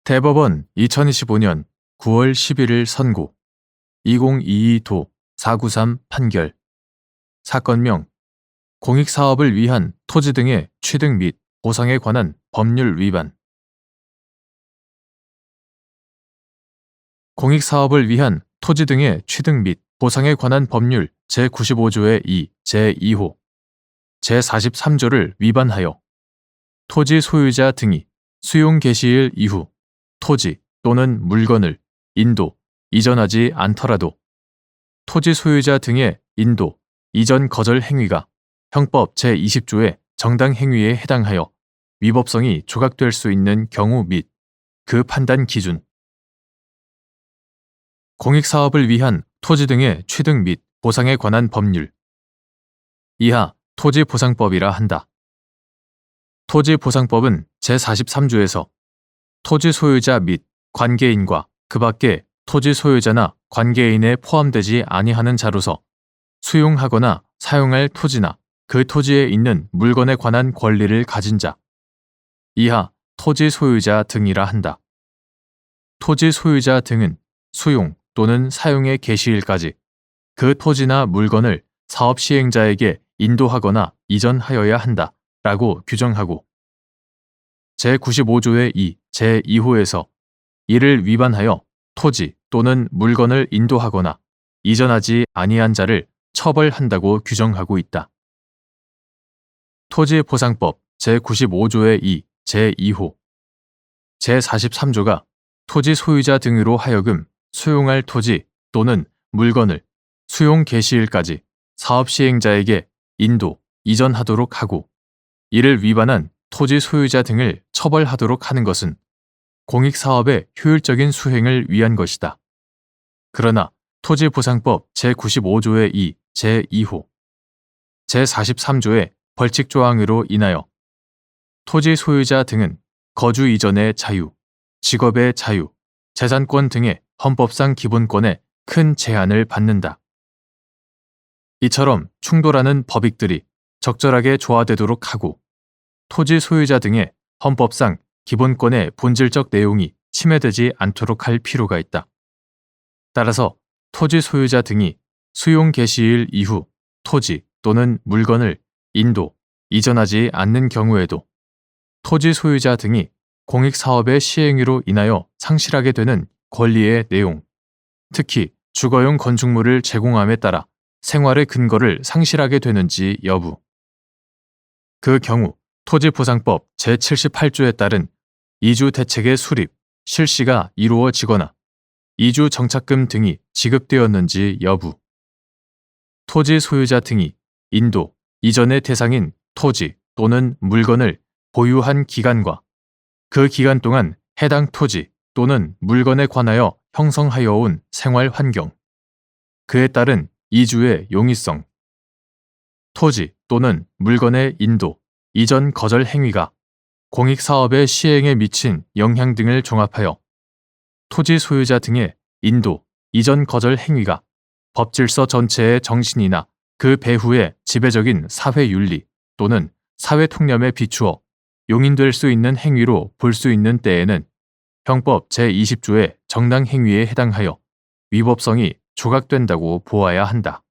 대법원 2025년 9월 11일 선고 2022도 493 판결 사건명 공익사업을 위한 토지 등의 취득 및 보상에 관한 법률 위반 공익사업을 위한 토지 등의 취득 및 보상에 관한 법률 제95조의 2, 제2호, 제43조를 위반하여 토지 소유자 등이 수용 개시일 이후 토지 또는 물건을 인도, 이전하지 않더라도 토지 소유자 등의 인도, 이전 거절 행위가 형법 제20조의 정당 행위에 해당하여 위법성이 조각될 수 있는 경우 및 그 판단 기준 공익사업을 위한 토지 등의 취득 및 보상에 관한 법률 이하 토지보상법이라 한다. 토지보상법은 제43조에서 토지 소유자 및 관계인과 그 밖의 토지 소유자나 관계인에 포함되지 아니하는 자로서 수용하거나 사용할 토지나 그 토지에 있는 물건에 관한 권리를 가진 자, 이하 토지 소유자 등이라 한다. 토지 소유자 등은 수용 또는 사용의 개시일까지 그 토지나 물건을 사업 시행자에게 인도하거나 이전하여야 한다 라고 규정하고 제95조의 2, 제2호에서 이를 위반하여 토지 또는 물건을 인도하거나 이전하지 아니한 자를 처벌한다고 규정하고 있다. 토지보상법 제95조의 2, 제2호, 제43조가 토지 소유자 등으로 하여금 수용할 토지 또는 물건을 수용 개시일까지 사업 시행자에게 인도, 이전하도록 하고 이를 위반한 토지 소유자 등을 처벌하도록 하는 것은 공익사업의 효율적인 수행을 위한 것이다. 그러나 토지보상법 제95조의 2, 제2호, 제43조의 벌칙조항으로 인하여 토지 소유자 등은 거주 이전의 자유, 직업의 자유, 재산권 등의 헌법상 기본권에 큰 제한을 받는다. 이처럼 충돌하는 법익들이 적절하게 조화되도록 하고 토지 소유자 등의 헌법상 기본권의 본질적 내용이 침해되지 않도록 할 필요가 있다. 따라서 토지 소유자 등이 수용 개시일 이후 토지 또는 물건을 인도, 이전하지 않는 경우에도 토지 소유자 등이 공익사업의 시행으로 인하여 상실하게 되는 권리의 내용, 특히 주거용 건축물을 제공함에 따라 생활의 근거를 상실하게 되는지 여부. 그 경우 토지보상법 제78조에 따른 이주 대책의 수립, 실시가 이루어지거나 이주 정착금 등이 지급되었는지 여부. 토지 소유자 등이 인도, 이전의 대상인 토지 또는 물건을 보유한 기간과 그 기간 동안 해당 토지 또는 물건에 관하여 형성하여 온 생활 환경, 그에 따른 이주의 용이성, 토지 또는 물건의 인도, 이전 거절 행위가 공익사업의 시행에 미친 영향 등을 종합하여 토지 소유자 등의 인도, 이전 거절 행위가 법질서 전체의 정신이나 그 배후의 지배적인 사회윤리 또는 사회통념에 비추어 용인될 수 있는 행위로 볼 수 있는 때에는 형법 제20조의 정당 행위에 해당하여 위법성이 조각된다고 보아야 한다.